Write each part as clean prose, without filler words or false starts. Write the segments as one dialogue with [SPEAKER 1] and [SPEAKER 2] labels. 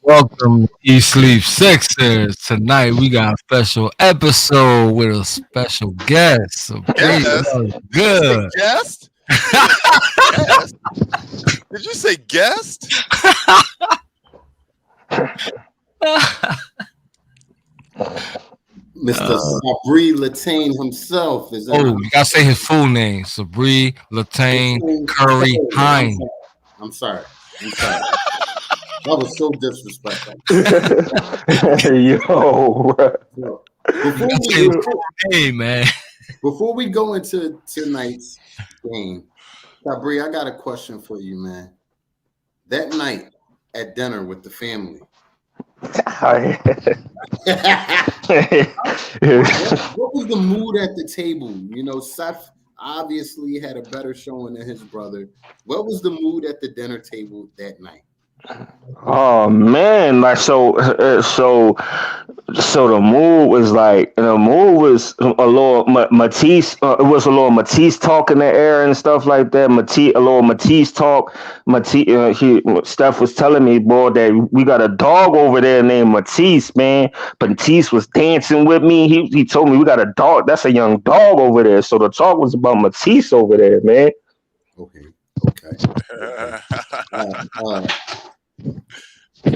[SPEAKER 1] Welcome to Eat Sleep Sixers. Tonight we got a special episode with a special guest. So please,
[SPEAKER 2] Guest? Did you say
[SPEAKER 1] good.
[SPEAKER 2] guest? You didn't say guest. Did you say guest?
[SPEAKER 3] Mr. Sabri Latane himself is in
[SPEAKER 1] Oh,
[SPEAKER 3] the
[SPEAKER 1] you gotta say his full name: Sabri Latane Curry
[SPEAKER 3] Oh,
[SPEAKER 1] Hines.
[SPEAKER 3] I'm sorry. I'm sorry. That was so disrespectful.
[SPEAKER 4] Yo,
[SPEAKER 3] So,
[SPEAKER 1] You gotta say his full name, man.
[SPEAKER 3] before we go into tonight's game, Sabri, I got a question for you, man. That night at dinner with the family, what was the mood at the table? You know, Seth obviously had a better showing than his brother. What was the mood at the dinner table that night?
[SPEAKER 4] oh man, like so the mood was a little Matisse. It was a little Matisse talk in the air and stuff like that. A little Matisse talk. Matisse, Steph was telling me, boy, that we got a dog over there named Matisse, man. Matisse was dancing with me. He told me we got a dog. That's a young dog over there. So the talk was about Matisse over there, man.
[SPEAKER 3] Okay. Uh,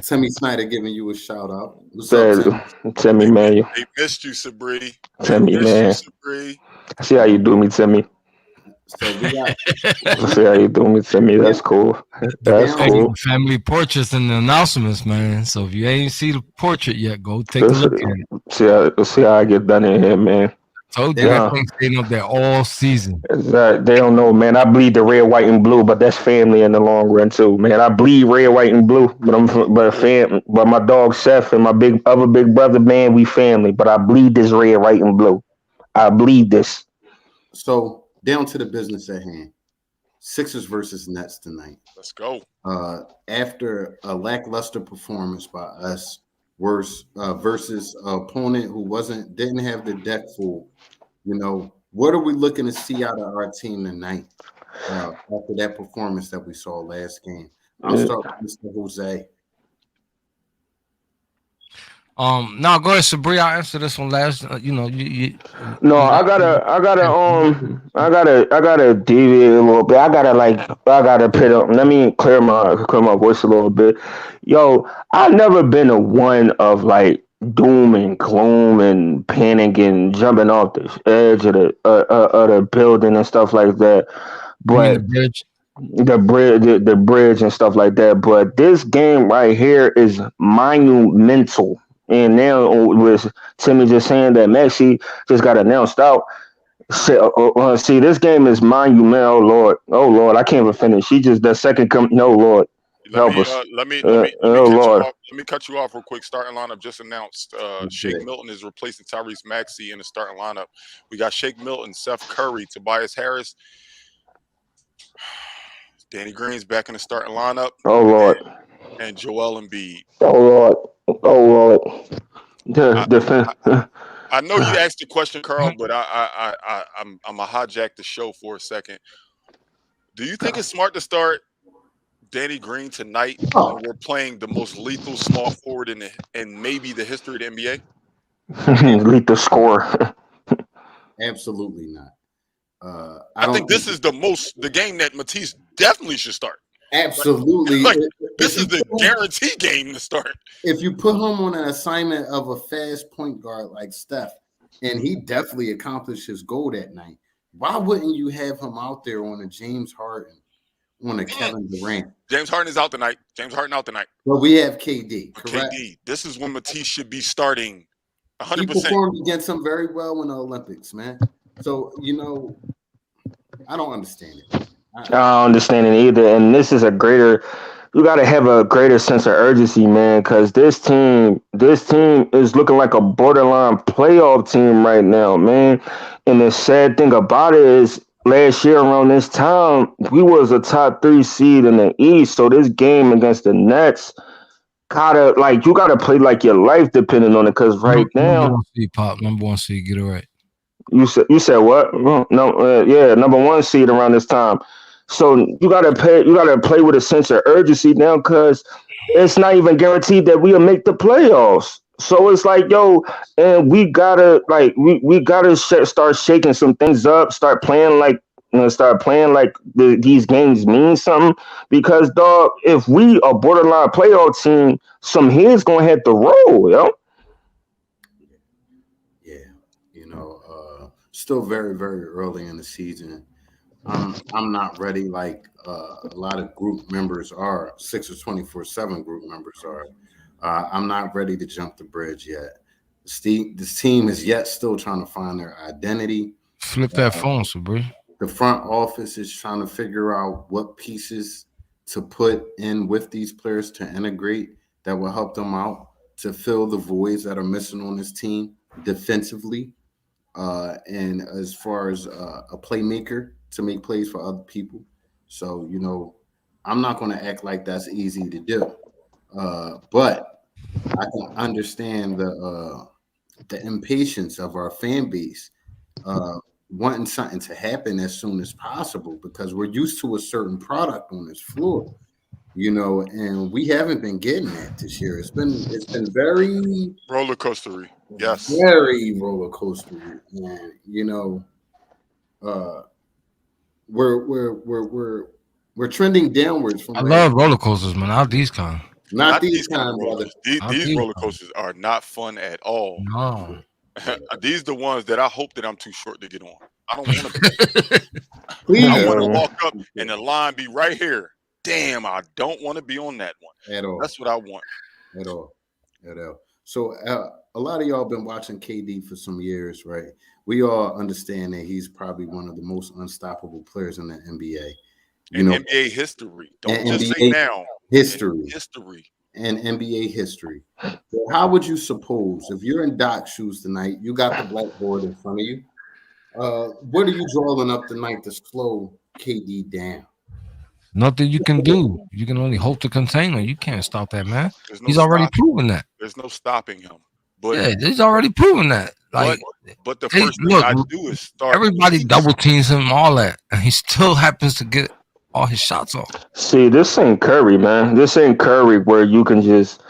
[SPEAKER 3] Timmy Snyder giving you a shout out. What's up, Tim?
[SPEAKER 4] Timmy, man.
[SPEAKER 2] They missed you, Sabri.
[SPEAKER 4] Timmy,
[SPEAKER 2] Missed
[SPEAKER 4] man.
[SPEAKER 2] you, Sabri.
[SPEAKER 4] See how you do me, Timmy.
[SPEAKER 3] So we got
[SPEAKER 4] See how you do me, Timmy. That's cool. That's
[SPEAKER 3] Yeah.
[SPEAKER 4] cool.
[SPEAKER 1] Family portraits and the announcements, man. So if you ain't see the portrait yet, go take a look at it.
[SPEAKER 4] See how I get done in here, man.
[SPEAKER 1] Told you
[SPEAKER 4] Yeah.
[SPEAKER 1] that thing staying up there all season.
[SPEAKER 4] They don't know, man. I bleed the red, white, and blue, but that's family in the long run too, man. I bleed red, white, and blue, but my dog Chef and my big brother, man, we family. But I bleed this red, white, and blue. I bleed this.
[SPEAKER 3] so down to the business at hand. Sixers versus Nets tonight.
[SPEAKER 2] Let's go.
[SPEAKER 3] After a lackluster performance by us, versus an opponent who didn't have the deck full. You know, what are we looking to see out of our team tonight after that performance that we saw last game? I'll start with Mr. Jose.
[SPEAKER 1] No, go ahead, Sabri. I'll answer this one last.
[SPEAKER 4] No, I gotta deviate a little bit. I gotta pit up. Let me clear my voice a little bit. Yo, I've never been a one of like doom and gloom and panic and jumping off the edge of the building and stuff like that.
[SPEAKER 1] You mean the
[SPEAKER 4] But
[SPEAKER 1] bridge?
[SPEAKER 4] the bridge and stuff like that. But this game right here is monumental. And now with Timmy just saying that Messi just got announced out. See, this game is monumental. Oh Lord, I can't even finish. She just the second come. No Lord, help us.
[SPEAKER 2] Let me
[SPEAKER 4] Oh
[SPEAKER 2] cut you
[SPEAKER 4] Lord.
[SPEAKER 2] off. Let me cut you off real quick. Starting lineup just announced. Shake Milton is replacing Tyrese Maxey in the starting lineup. We got Shake Milton, Seth Curry, Tobias Harris, Danny Green's back in the starting lineup,
[SPEAKER 4] Oh Lord.
[SPEAKER 2] and Joel Embiid.
[SPEAKER 4] Oh Lord. Oh Lord. The
[SPEAKER 2] I,
[SPEAKER 4] defense.
[SPEAKER 2] I know you asked the question, Carl, but I'm a hijack the show for a second. Do you think it's smart to start Danny Green tonight when we're playing the most lethal small forward in maybe the history of the NBA?
[SPEAKER 4] Lethal score.
[SPEAKER 3] Absolutely not.
[SPEAKER 2] I think this is the game that Matisse definitely should start.
[SPEAKER 3] Absolutely.
[SPEAKER 2] Like, this is the guarantee game to start.
[SPEAKER 3] If you put him on an assignment of a fast point guard like Steph, and he definitely accomplished his goal that night, why wouldn't you have him out there on a James Harden, on a Kevin Durant?
[SPEAKER 2] James Harden is out tonight. James Harden out tonight.
[SPEAKER 3] But we have KD, correct?
[SPEAKER 2] KD. This is when Matisse should be starting 100%.
[SPEAKER 3] He performed against him very well in the Olympics, man. So, I don't understand it.
[SPEAKER 4] I don't understand it either. And this is you got to have a greater sense of urgency, man, because this team is looking like a borderline playoff team right now, man. And the sad thing about it is last year around this time, we was a top 3 seed in the East. So this game against the Nets, you gotta play like your life depending on it. Because right now,
[SPEAKER 1] Number one seed, get it right.
[SPEAKER 4] you said what? No, yeah, number 1 seed around this time. So you gotta play with a sense of urgency now because it's not even guaranteed that we'll make the playoffs. So it's like, yo, and we gotta start shaking some things up, start playing like these games mean something. Because dog, if we a borderline playoff team, some heads gonna have to roll, yo.
[SPEAKER 3] Yeah, still very, very early in the season. I'm not ready like a lot of group members are. Sixers 24/7 group members are. I'm not ready to jump the bridge yet. This team is yet still trying to find their identity.
[SPEAKER 1] Flip that phone, Sabri.
[SPEAKER 3] The front office is trying to figure out what pieces to put in with these players to integrate that will help them out to fill the voids that are missing on this team defensively. And as far as a playmaker to make plays for other people. So, I'm not going to act like that's easy to do. But I can understand the impatience of our fan base wanting something to happen as soon as possible because we're used to a certain product on this floor, and we haven't been getting that this year. It's been very
[SPEAKER 2] roller coastery. Yes,
[SPEAKER 3] very roller coastery, and we're trending downwards from
[SPEAKER 1] I love roller coasters, man. Not these kind.
[SPEAKER 3] Not these kind of
[SPEAKER 2] roller
[SPEAKER 3] brother.
[SPEAKER 2] coasters. These roller coasters are not fun at all.
[SPEAKER 1] No.
[SPEAKER 2] These are the ones that I hope that I'm too short to get on. I don't want to.
[SPEAKER 3] Please,
[SPEAKER 2] I want to walk up and the line be right here. Damn, I don't want to be on that one
[SPEAKER 3] at all.
[SPEAKER 2] That's what I want.
[SPEAKER 3] At all. So a lot of y'all been watching KD for some years, right? We all understand that he's probably one of the most unstoppable players in the NBA.
[SPEAKER 2] NBA history. Don't just say now.
[SPEAKER 3] History.
[SPEAKER 2] History.
[SPEAKER 3] And NBA history. So how would you suppose if you're in Doc's shoes tonight, you got the blackboard in front of you? What are you drawing up tonight to slow KD down?
[SPEAKER 1] Nothing you can do. You can only hope to contain him. You can't stop that man. He's already proven that.
[SPEAKER 2] There's no stopping him. But
[SPEAKER 1] yeah, he's already proven that. Like,
[SPEAKER 2] but the first thing I do is start.
[SPEAKER 1] Everybody double teams him, all that, and he still happens to get all his shots off.
[SPEAKER 4] See, this ain't Curry, man. This ain't Curry where you can just.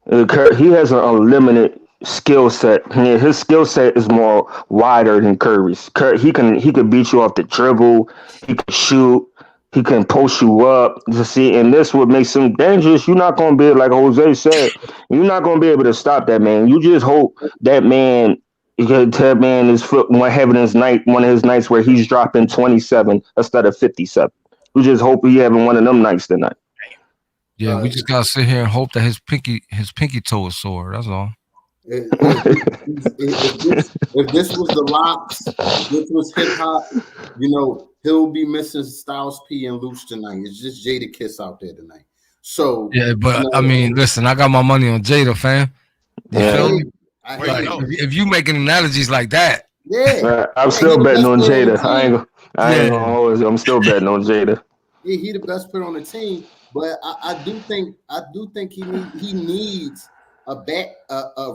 [SPEAKER 4] He has an unlimited skill set. His skill set is more wider than Curry's. He could beat you off the dribble. He can shoot. He can post you up to see, and this would make him dangerous. You're not gonna be like Jose said. You're not gonna be able to stop that man. You just hope that man. That man is having one of his nights where he's dropping 27 instead of 57. We just hope he having one of them nights tonight.
[SPEAKER 1] Yeah, we just gotta sit here and hope that his pinky toe is sore. That's all.
[SPEAKER 3] If this was the Locks, this was hip hop, he'll be missing Styles P and Luch tonight. It's just Jada Kiss out there tonight. So
[SPEAKER 1] yeah, but I mean, listen, I got my money on Jada, fam. You feel me? If you making analogies like that,
[SPEAKER 4] I'm still betting on Jada. I'm still betting on Jada.
[SPEAKER 3] Yeah, he the best player on the team, but I do think he needs a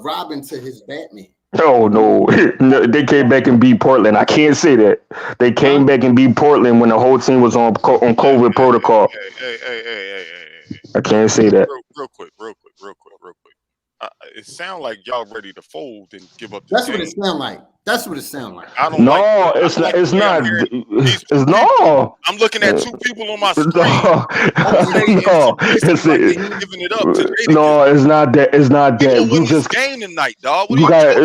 [SPEAKER 3] Robin to his Batman.
[SPEAKER 4] Oh no, they came back and beat Portland. I can't say that. They came back and beat Portland when the whole team was on COVID protocol.
[SPEAKER 2] Hey.
[SPEAKER 4] I can't say that.
[SPEAKER 2] Real quick. It sounds like y'all ready to fold and give up.
[SPEAKER 3] That's what it sounds like.
[SPEAKER 2] I don't.
[SPEAKER 4] No, it's not. It's not. It's no.
[SPEAKER 2] I'm looking at two people on my screen.
[SPEAKER 4] No,
[SPEAKER 2] giving it up to
[SPEAKER 4] no, it's not that. It's not that.
[SPEAKER 2] You just game tonight, dog.
[SPEAKER 4] You got.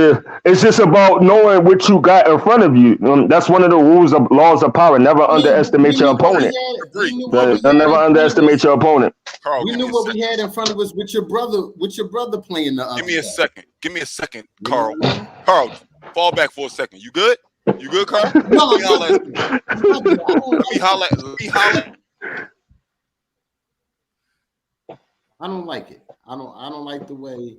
[SPEAKER 4] It's just about knowing what you got in front of you. That's one of the laws of power. Never underestimate your opponent. Never underestimate your opponent.
[SPEAKER 3] Carl, we knew what we had in front of us with your brother playing the.
[SPEAKER 2] Give me a second, Carl. Carl, fall back for a second. You good? Carl?
[SPEAKER 3] No,
[SPEAKER 2] let me holler.
[SPEAKER 3] I don't like it. I don't like the way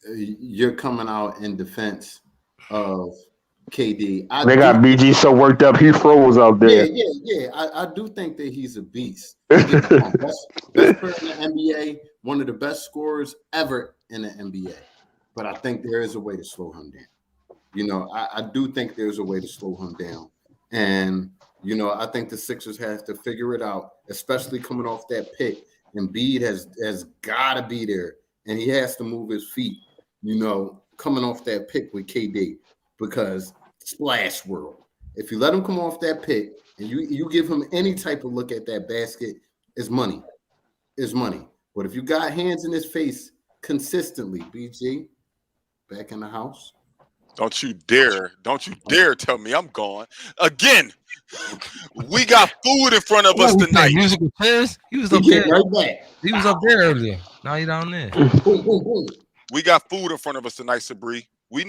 [SPEAKER 3] you're coming out in defense of KD.
[SPEAKER 4] They got BG so worked up he froze out there.
[SPEAKER 3] Yeah. I do think that he's a beast. Best player in the NBA, one of the best scorers ever in the NBA. But I think there is a way to slow him down. I do think there's a way to slow him down. And I think the Sixers have to figure it out, especially coming off that pick. Embiid has got to be there, and he has to move his feet. Coming off that pick with KD, because splash world. If you let him come off that pick and you give him any type of look at that basket, is money. Is money. But if you got hands in his face consistently, BG, back in the house.
[SPEAKER 2] Don't you dare tell me I'm gone. Again, we got food in front of us tonight.
[SPEAKER 1] Musical chairs? He was up there. Right back. He was up there earlier. Now he down there.
[SPEAKER 2] We got food in front of us tonight, Sabri. We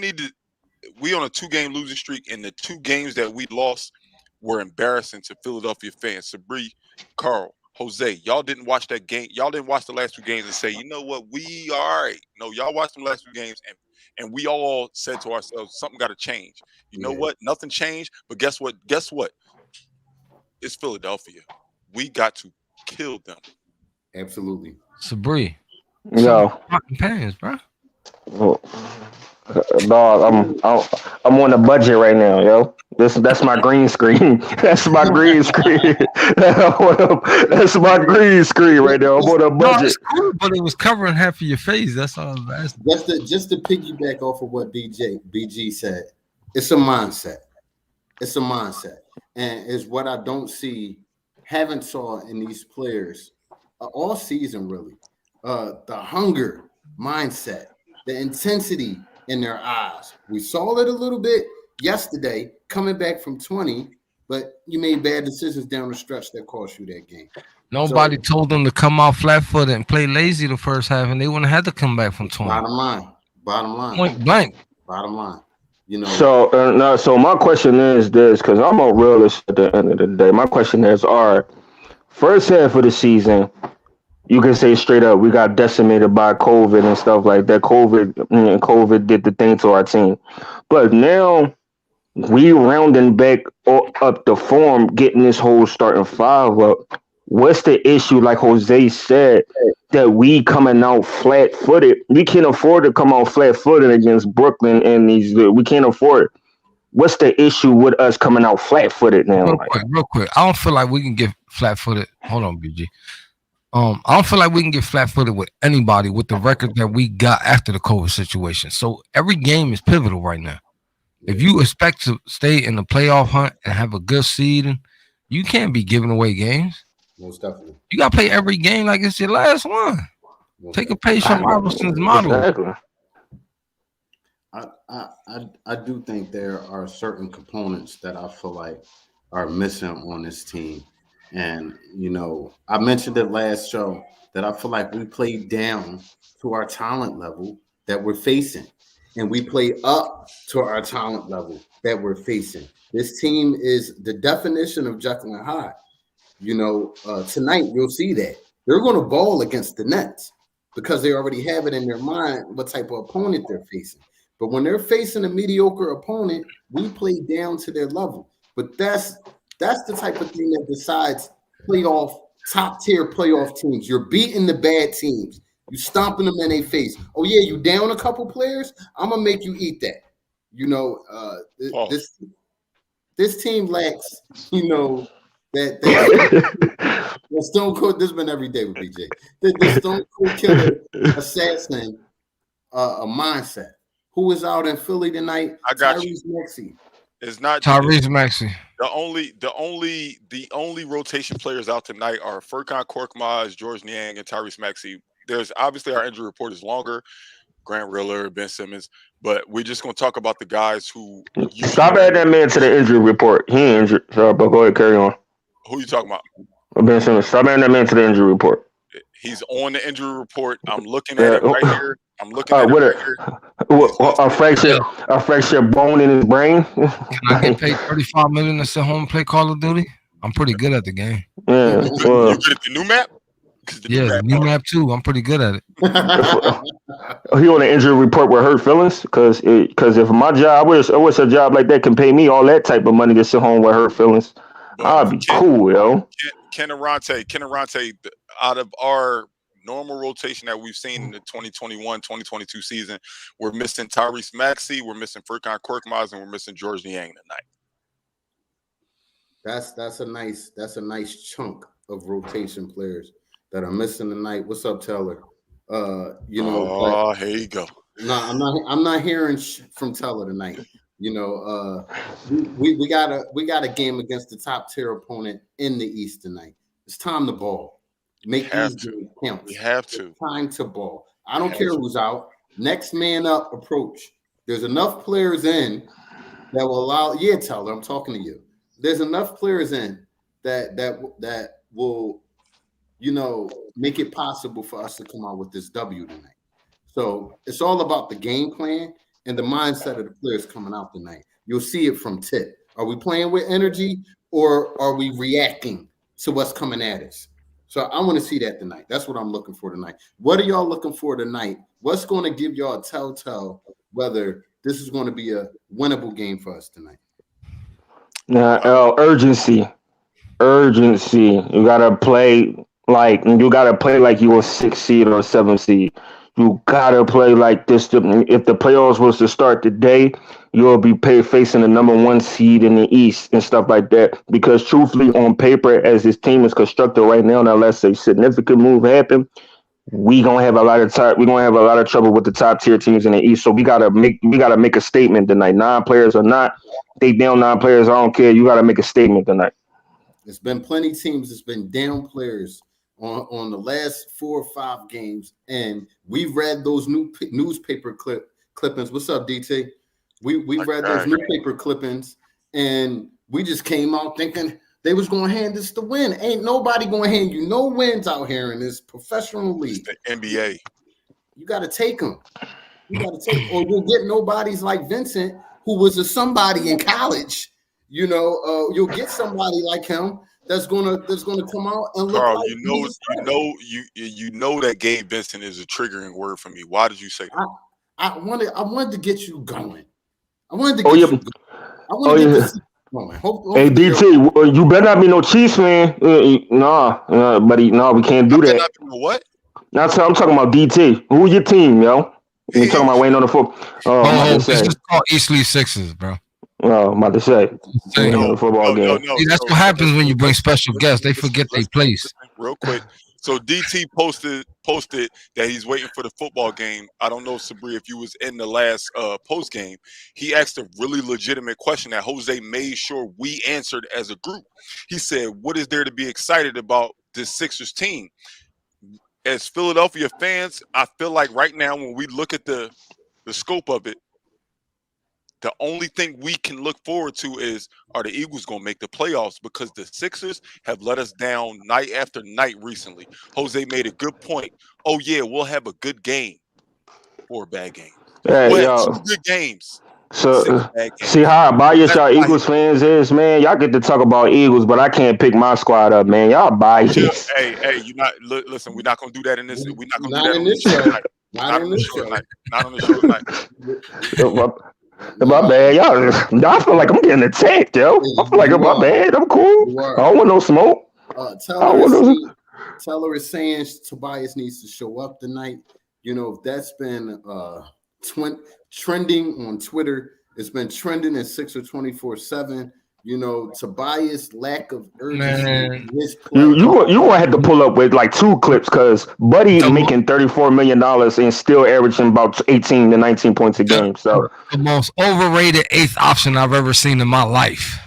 [SPEAKER 2] on a 2-game losing streak, and the 2 games that we lost were embarrassing to Philadelphia fans. Sabri, Carl, Jose, y'all didn't watch that game. Y'all didn't watch the last 2 games and say, you know what, we all right. No, y'all watched the last 2 games, and we all said to ourselves, something got to change. You know what? Nothing changed, but guess what? It's Philadelphia. We got to kill them.
[SPEAKER 3] Absolutely.
[SPEAKER 1] Sabri.
[SPEAKER 4] Yo.
[SPEAKER 1] Pants, bro.
[SPEAKER 4] Dog, I'm on a budget right now, yo. That's my green screen. That's my green screen. That's my green screen right now. I'm on a budget.
[SPEAKER 1] Cool, but it was covering half of your face. That's all I'm asking.
[SPEAKER 3] Just to piggyback off of what BG said, it's a mindset. It's a mindset, and it's what I haven't saw in these players all season really. The hunger mindset, the intensity in their eyes. We saw it a little bit yesterday coming back from 20, but you made bad decisions down the stretch that cost you that game.
[SPEAKER 1] Nobody told them to come out flat-footed and play lazy the first half, and they wouldn't have to come back from 20.
[SPEAKER 3] Bottom line.
[SPEAKER 1] Point blank.
[SPEAKER 3] Bottom line.
[SPEAKER 4] So my question is this, because I'm a realist at the end of the day. My question is, first half of the season, you can say straight up, we got decimated by COVID and stuff like that. COVID did the thing to our team. But now we rounding back up the form, getting this whole starting 5 up. What's the issue, like Jose said, that we coming out flat-footed? We can't afford to come out flat-footed against Brooklyn and we can't afford it. What's the issue with us coming out flat-footed now?
[SPEAKER 1] Real quick. I don't feel like we can get flat-footed. Hold on, BG. I don't feel like we can get flat-footed with anybody with the record that we got after the COVID situation. So every game is pivotal right now. If you expect to stay in the playoff hunt and have a good seeding, you can't be giving away games.
[SPEAKER 3] Most definitely.
[SPEAKER 1] You got to play every game like it's your last one. Take a page from Robinson's model.
[SPEAKER 4] Exactly.
[SPEAKER 3] I do think there are certain components that I feel like are missing on this team. And, I mentioned it last show that I feel like we played down to our talent level that we're facing. And we play up to our talent level that we're facing. This team is the definition of Jekyll and Hyde. Tonight you'll see that. They're going to ball against the Nets because they already have it in their mind what type of opponent they're facing. But when they're facing a mediocre opponent, we play down to their level. But that's the type of thing that decides top tier playoff teams. You're beating the bad teams. You stomping them in their face. Oh yeah, you down a couple players? I'm gonna make you eat that. This team lacks, that Stone Cold. This has been every day with BJ. The Stone Cold Killer assassin, a mindset. Who is out in Philly tonight?
[SPEAKER 2] I got
[SPEAKER 3] Tyrese Maxey.
[SPEAKER 2] It's not
[SPEAKER 1] Tyrese Maxey.
[SPEAKER 2] The only rotation players out tonight are Furkan Korkmaz, George Niang, and Tyrese Maxey. There's obviously our injury report is longer. Grant Riller, Ben Simmons, but we're just going to talk about the guys who.
[SPEAKER 4] Stop adding that man to the injury report. He ain't injured. But go ahead, carry on.
[SPEAKER 2] Who you talking about?
[SPEAKER 4] Ben Simmons. Stop adding that man to the injury report.
[SPEAKER 2] He's on the injury report. I'm looking at it right here. I'm looking at it right here.
[SPEAKER 4] A fracture bone in his brain.
[SPEAKER 1] Can I get paid $35 million to sit home and play Call of Duty? I'm pretty good at the game.
[SPEAKER 4] Yeah,
[SPEAKER 2] you good at the new map?
[SPEAKER 1] The new map too. I'm pretty good at it.
[SPEAKER 4] He on an injury report with hurt feelings? Because if my job, I wish a job like that can pay me all that type of money to sit home with hurt feelings. I'd be cool, yo.
[SPEAKER 2] Ken Arante, out of our normal rotation that we've seen in the 2021-2022 season, we're missing Tyrese Maxey, we're missing Furkan Korkmaz, and we're missing George Niang tonight.
[SPEAKER 3] That's a nice chunk of rotation players that are missing tonight. What's up, Teller? But
[SPEAKER 2] here you go.
[SPEAKER 3] no, I'm not hearing from Teller tonight. We got a game against the top tier opponent in the East tonight. It's time to ball. Make these games count.
[SPEAKER 2] We have to.
[SPEAKER 3] It's time to ball. I don't care who's out. Next man up approach. There's enough players in that will allow. Yeah, Teller, I'm talking to you. There's enough players in that will, make it possible for us to come out with this W tonight. So it's all about the game plan and the mindset of the players coming out tonight. You'll see it from tip. Are we playing with energy or are we reacting to what's coming at us? So I want to see that tonight. That's what I'm looking for tonight. What are y'all looking for tonight? What's going to give y'all a telltale whether this is going to be a winnable game for us tonight?
[SPEAKER 4] Urgency. You gotta play like you a 6 seed or a 7 seed. You gotta play like this. If the playoffs was to start today, you'll be facing the number 1 seed in the East and stuff like that. Because truthfully, on paper, as this team is constructed right now, and unless a significant move happen, we gonna have a lot of trouble with the top tier teams in the East. So we gotta make a statement tonight. 9 players or not, they down 9 players. I don't care. You gotta make a statement tonight.
[SPEAKER 3] There's been plenty of teams that's been down players on the last 4 or 5 games, and we've read those new newspaper clippings. What's up, DT? We read those newspaper clippings, and we just came out thinking they was going to hand us the win. Ain't nobody going to hand you no wins out here in this professional league.
[SPEAKER 2] It's the NBA.
[SPEAKER 3] You got to take them. Or you'll get nobodies like Vincent, who was a somebody in college. You'll get somebody like him that's gonna come out and look.
[SPEAKER 2] Carl,
[SPEAKER 3] like
[SPEAKER 2] you know that Gabe Vincent is a triggering word for me. Why did you say that?
[SPEAKER 3] I wanted to get you going. I wanted to get you going.
[SPEAKER 4] Hey DT, you better not be no Chiefs fan. Buddy, we can't do that.
[SPEAKER 2] What?
[SPEAKER 4] I'm talking about DT. Who's your team, yo? You talking about waiting on the football?
[SPEAKER 1] This is called East League Sixers, bro.
[SPEAKER 4] Oh, I'm about to say. Football game.
[SPEAKER 1] See, that's what happens when you bring special guests. They forget their place.
[SPEAKER 2] Real quick. So DT posted that he's waiting for the football game. I don't know, Sabri, if you was in the last post game. He asked a really legitimate question that Jose made sure we answered as a group. He said, "What is there to be excited about this Sixers team?" As Philadelphia fans, I feel like right now when we look at the scope of it, the only thing we can look forward to is, are the Eagles going to make the playoffs? Because the Sixers have let us down night after night recently. Jose made a good point. Oh, yeah, we'll have a good game or a bad game. We'll have 2 good games.
[SPEAKER 4] So, see how biased y'all Eagles fans is, man. Y'all get to talk about Eagles, but I can't pick my squad up, man. Y'all biased.
[SPEAKER 2] Hey, you not listen. We're not gonna do that in this. We're not gonna do that on this show tonight. Not on the show tonight.
[SPEAKER 4] My bad, y'all feel like I'm getting attacked, yo. I feel like I'm my bad. I'm cool. I don't want no smoke.
[SPEAKER 3] Teller is saying Tobias needs to show up tonight. That's been trending on Twitter. It's been trending in Sixer 24/7. Tobias' lack of urgency.
[SPEAKER 4] You gonna have to pull up with like 2 clips because Buddy making $34 million and still averaging about 18 to 19 points a game. So
[SPEAKER 1] the most overrated 8th option I've ever seen in my life.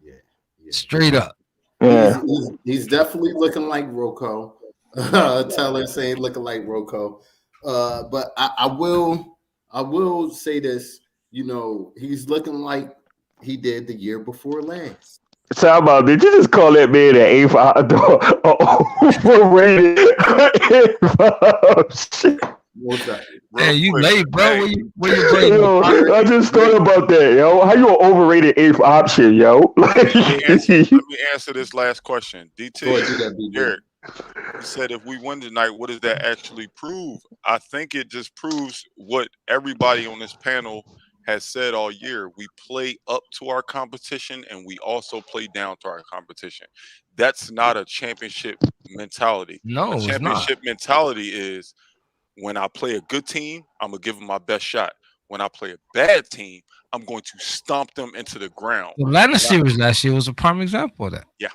[SPEAKER 3] Yeah.
[SPEAKER 1] Straight up.
[SPEAKER 4] Yeah.
[SPEAKER 3] He's definitely looking like Rocco. Teller saying looking like Rocco. But I will say this. He's looking like he did the year before last.
[SPEAKER 4] So how about, did you just call that man an 8th overrated?
[SPEAKER 3] What's that?
[SPEAKER 1] Hey, you late, bro. Where you bring?
[SPEAKER 4] I just thought about that, yo. How you an overrated 8th option, yo?
[SPEAKER 2] Let me answer this last question. DT, Derek, he said if we win tonight, what does that actually prove? I think it just proves what everybody on this panel has said all year. We play up to our competition and we also play down to our competition. That's not a championship mentality.
[SPEAKER 1] No,
[SPEAKER 2] a championship mentality is when I play a good team, I'm gonna give them my best shot. When I play a bad team, I'm going to stomp them into the ground.
[SPEAKER 1] The Atlanta series last year was a prime example of that.
[SPEAKER 2] Yeah.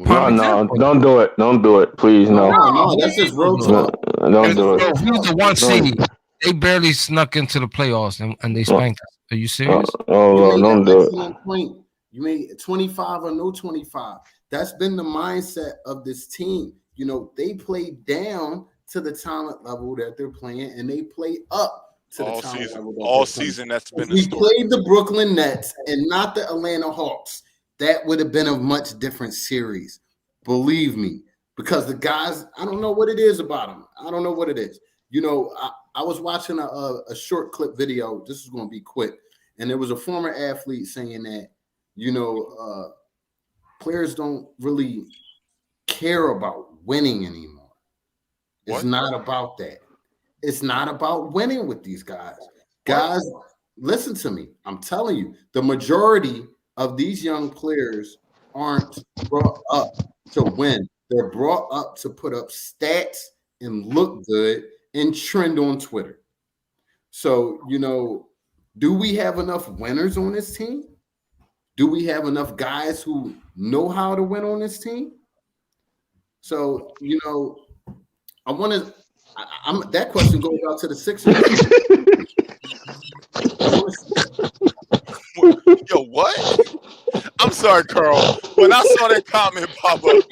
[SPEAKER 1] Prime
[SPEAKER 4] No,
[SPEAKER 1] example.
[SPEAKER 4] don't do it. Don't do it, please. No,
[SPEAKER 3] No, that's just real talk.
[SPEAKER 4] don't do
[SPEAKER 1] Bro,
[SPEAKER 4] it.
[SPEAKER 1] we was the one seed. They barely snuck into the playoffs and they spanked us. Are you serious?
[SPEAKER 3] You made
[SPEAKER 4] Don't
[SPEAKER 3] an
[SPEAKER 4] do it.
[SPEAKER 3] excellent point. You made 25 or no 25. That's been the mindset of this team. You know, they play down to the talent level that they're playing, and they play up to the talent level.
[SPEAKER 2] All season, that's been
[SPEAKER 3] if
[SPEAKER 2] the
[SPEAKER 3] we
[SPEAKER 2] story.
[SPEAKER 3] played the Brooklyn Nets and not the Atlanta Hawks, that would have been a much different series. Believe me, because the guys, I don't know what it is about them. I don't know what it is. You know, I was watching a short clip video. This is going to be quick. And there was a former athlete saying that, you know, players don't really care about winning anymore. It's not about that. It's not about winning with these guys. Guys, listen to me. I'm telling you, the majority of these young players aren't brought up to win. They're brought up to put up stats and look good and trend on Twitter. So, you know, do we have enough winners on this team? Do we have enough guys who know how to win on this team? So, you know, I want to. That question goes out to the Sixers.
[SPEAKER 2] Yo, what? I'm sorry, Carl. When I saw that comment pop up,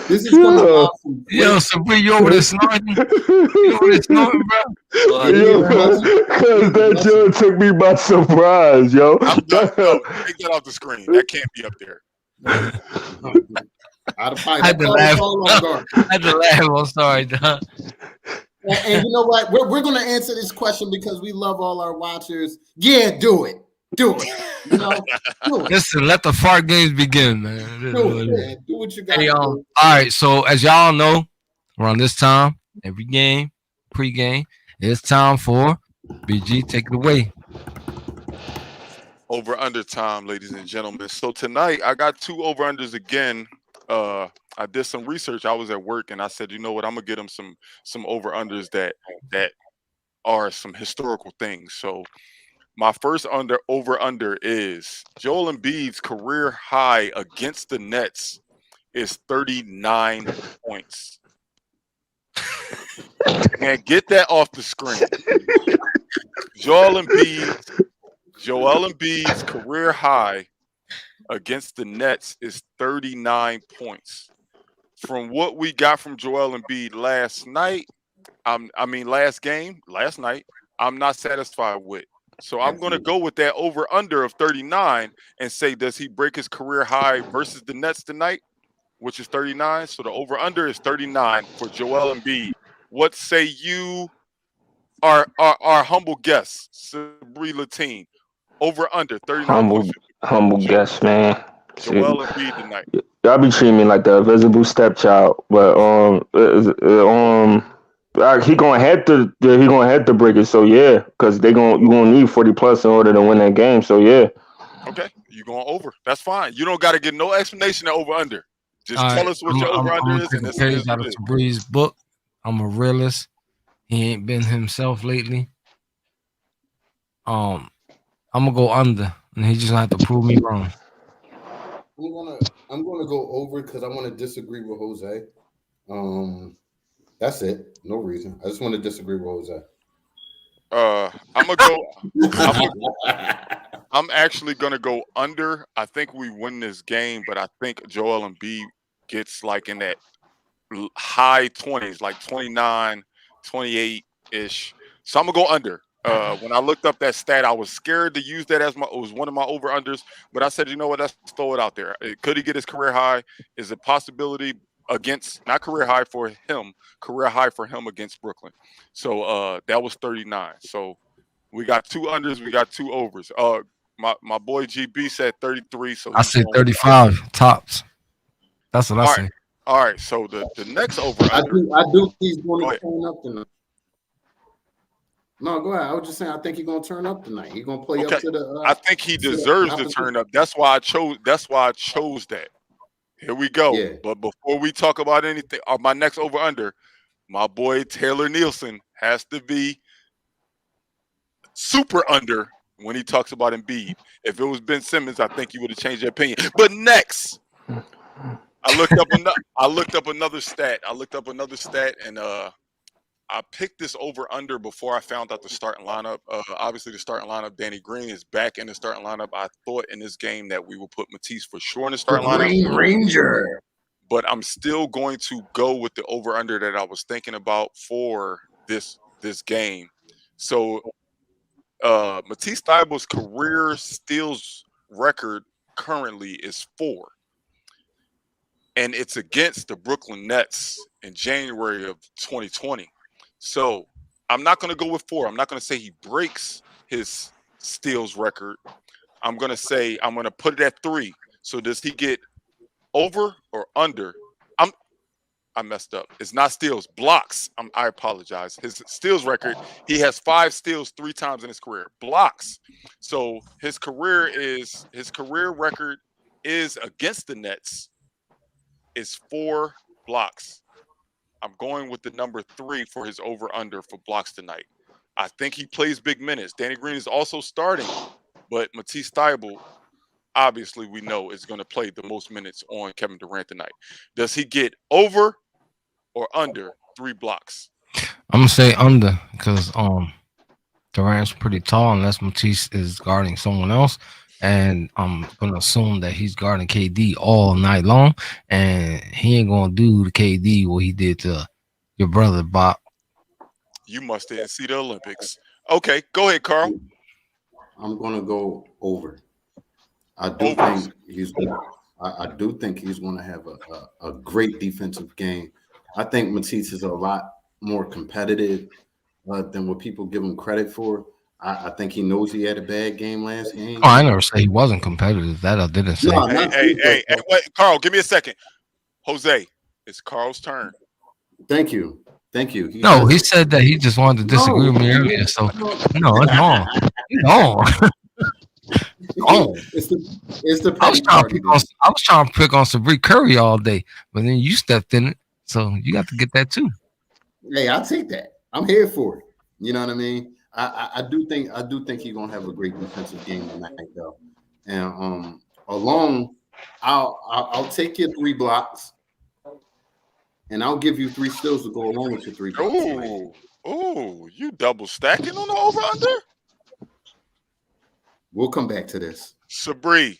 [SPEAKER 3] this is coming off from
[SPEAKER 1] Yo, Sabri, you over there snorting? You over there snorting, bro?
[SPEAKER 4] Because that just took me by surprise, yo.
[SPEAKER 2] I'm done. No, take that off the screen. That can't be up there.
[SPEAKER 3] I had to laugh.
[SPEAKER 1] I had to laugh. I'm sorry, Don.
[SPEAKER 3] And you know what? We're going to answer this question because we love all our watchers. Yeah, do it. Do it. You know, do it.
[SPEAKER 1] Listen, let the fart games begin, man.
[SPEAKER 3] Do it, man. Do what you got to do.
[SPEAKER 1] All right, so as y'all know, around this time, every game, pregame, it's time for BG. Take it away.
[SPEAKER 2] Over under time, ladies and gentlemen. So tonight I got two over unders again. I did some research. I was at work and I said, you know what, I'm gonna get them some over unders that are some historical things. So my first over under is Joel Embiid's career high against the Nets is 39 points. Man, get that off the screen. Joel Embiid's career high against the Nets is 39 points. From what we got from Joel Embiid last night, last night, I'm not satisfied with. So I'm going to go with that over under of 39 and say, does he break his career high versus the Nets tonight, which is 39? So the over under is 39 for Joel Embiid. What say you, our humble guest, Sabri Latine? Over under 39.
[SPEAKER 4] Humble guest, man.
[SPEAKER 2] Joel Embiid tonight.
[SPEAKER 4] Y'all be treating me like the invisible stepchild, but he gonna have to break it. So yeah, because you gonna need 40 plus in order to win that game. So yeah.
[SPEAKER 2] Okay, you going over? That's fine. You don't got to get no explanation of over under. Just tell us what your over under is.
[SPEAKER 1] And page out of Sabri's book. I'm a realist. He ain't been himself lately. I'm gonna go under, and he just gonna have to prove me wrong.
[SPEAKER 3] I'm gonna go over because I want to disagree with Jose. That's it. No reason. I just want to disagree with Jose.
[SPEAKER 2] I'm gonna go. I'm actually gonna go under. I think we win this game, but I think Joel Embiid gets like in that high 20s, like 29, 28-ish. So I'm gonna go under. When I looked up that stat, I was scared to use that as it was one of my over unders, but I said, you know what, let's throw it out there. Could he get his career high? Is a possibility against, not career high for him against Brooklyn. So that was 39. So we got two unders, we got two overs. My boy GB said 33. So
[SPEAKER 1] I said 35 tops. That's what I say.
[SPEAKER 2] All right. So the next over under.
[SPEAKER 3] I do think he's going to turn up tonight. No, go ahead. I was just saying I think he's going to turn up tonight. He's going to play up to the.
[SPEAKER 2] I think he deserves to turn up. That's why I chose that. Here we go. Yeah. But before we talk about anything, my next over under, my boy Taylor Nielsen has to be super under when he talks about Embiid. If it was Ben Simmons, I think he would have changed their opinion. But next, I looked up another stat. And I picked this over under before I found out the starting lineup. Obviously, the starting lineup, Danny Green is back in the starting lineup. I thought in this game that we will put Matisse for sure in the starting lineup.
[SPEAKER 3] Green Ranger.
[SPEAKER 2] But I'm still going to go with the over under that I was thinking about for this game. So Matisse Thybulle's career steals record currently is 4. And it's against the Brooklyn Nets in January of 2020. So I'm not going to go with 4. I'm not going to say he breaks his steals record. I'm going to put it at 3. So does he get over or under? I messed up. It's not steals, blocks. I apologize. His steals record, he has 5 steals 3 times in his career. Blocks. So his career record is against the Nets is 4 blocks. I'm going with the number 3 for his over-under for blocks tonight. I think he plays big minutes. Danny Green is also starting, but Matisse Thybulle, obviously we know, is going to play the most minutes on Kevin Durant tonight. Does he get over or under 3 blocks?
[SPEAKER 1] I'm gonna say under because Durant's pretty tall unless Matisse is guarding someone else. And I'm gonna assume that he's guarding KD all night long, and he ain't gonna do the KD what he did to your brother Bob.
[SPEAKER 2] You must didn't see the Olympics. Okay, go ahead, Carl.
[SPEAKER 3] I'm gonna go over. I do think he's gonna have a great defensive game. I think Matisse is a lot more competitive than what people give him credit for. I think he knows he had a bad game last game.
[SPEAKER 1] Oh, I never say he wasn't competitive. That I didn't say.
[SPEAKER 3] No,
[SPEAKER 2] Hey, wait, Carl, give me a second. Jose, it's Carl's turn.
[SPEAKER 3] Thank you.
[SPEAKER 1] He said that he just wanted to disagree with me earlier. So no, it's wrong. No.
[SPEAKER 3] I
[SPEAKER 1] was trying to pick on Sabri Curry all day, but then you stepped in it, so you got to get that too.
[SPEAKER 3] Hey, I'll take that. I'm here for it. You know what I mean? I do think he's gonna have a great defensive game tonight, though. And I'll take your 3 blocks, and I'll give you 3 steals to go along with your 3 blocks.
[SPEAKER 2] Oh, you double stacking on the over under?
[SPEAKER 3] We'll come back to this.
[SPEAKER 2] Sabri.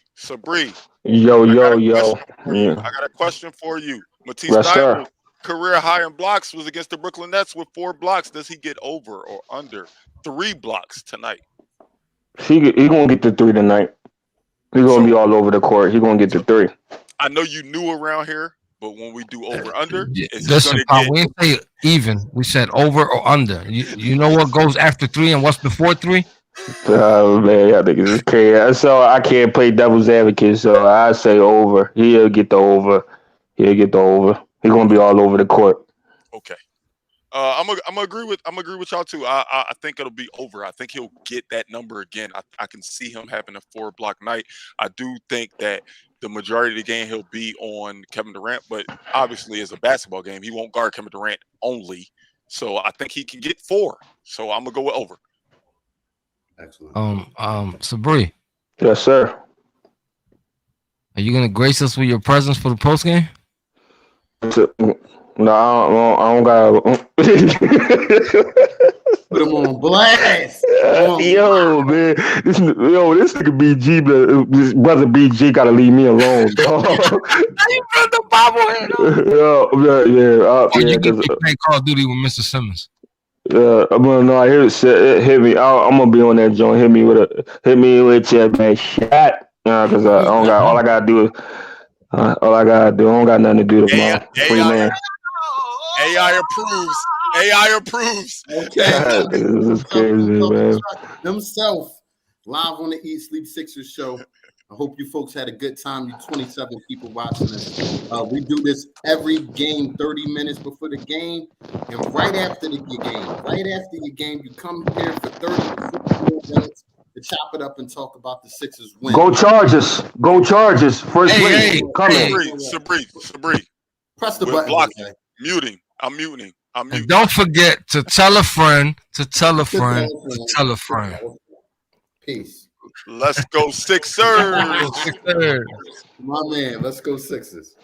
[SPEAKER 4] Yo. Yeah.
[SPEAKER 2] I got a question for you. Matisse Thybulle, career high in blocks was against the Brooklyn Nets with 4 blocks. Does he get over or under 3 blocks tonight?
[SPEAKER 4] He gonna get the 3 tonight. He's gonna be all over the court. He's gonna get the 3.
[SPEAKER 2] I know you knew around here, but when we do over under,
[SPEAKER 1] listen, we didn't say even. We said over or under. You know what goes after 3 and what's before 3?
[SPEAKER 4] Oh man, I think it's okay. So I can't play devil's advocate. So I say over. He'll get the over. He's gonna be all over the court.
[SPEAKER 2] Okay. I'm gonna agree with y'all too. I think it'll be over. I think he'll get that number again. I can see him having a 4-block night. I do think that the majority of the game he'll be on Kevin Durant, but obviously as a basketball game, he won't guard Kevin Durant only. So I think he can get 4. So I'm gonna go with over.
[SPEAKER 3] Excellent.
[SPEAKER 1] Sabri.
[SPEAKER 4] Yes, sir.
[SPEAKER 1] Are you gonna grace us with your presence for the post game?
[SPEAKER 4] No, I don't got.
[SPEAKER 3] Put him on blast.
[SPEAKER 4] Yo, man, this nigga BG, this brother BG gotta leave me alone.
[SPEAKER 1] You brought the bobblehead.
[SPEAKER 4] You
[SPEAKER 1] can play Call of Duty with Mr. Simmons.
[SPEAKER 4] I hear it hit me. I'm gonna be on that joint. Hit me with your man shot. Because I don't got all I gotta do. I don't got nothing to do tomorrow. Free man.
[SPEAKER 2] AI approves.
[SPEAKER 3] Okay.
[SPEAKER 4] This is crazy, man.
[SPEAKER 3] Himself live on the Eat Sleep Sixers show. I hope you folks had a good time. You 27 people watching us. We do this every game, 30 minutes before the game, and right after your game, you come here for 30 to 50 minutes to chop it up and talk about the Sixers win.
[SPEAKER 4] Go Chargers! First place.
[SPEAKER 2] Sabri.
[SPEAKER 3] Press the button.
[SPEAKER 2] Muting. I'm muting. I'm
[SPEAKER 1] And
[SPEAKER 2] mute.
[SPEAKER 1] don't forget to tell a friend, to tell a friend, to tell a friend.
[SPEAKER 3] Peace.
[SPEAKER 2] Let's go Sixers.
[SPEAKER 1] Sixers.
[SPEAKER 3] My man, let's go Sixers.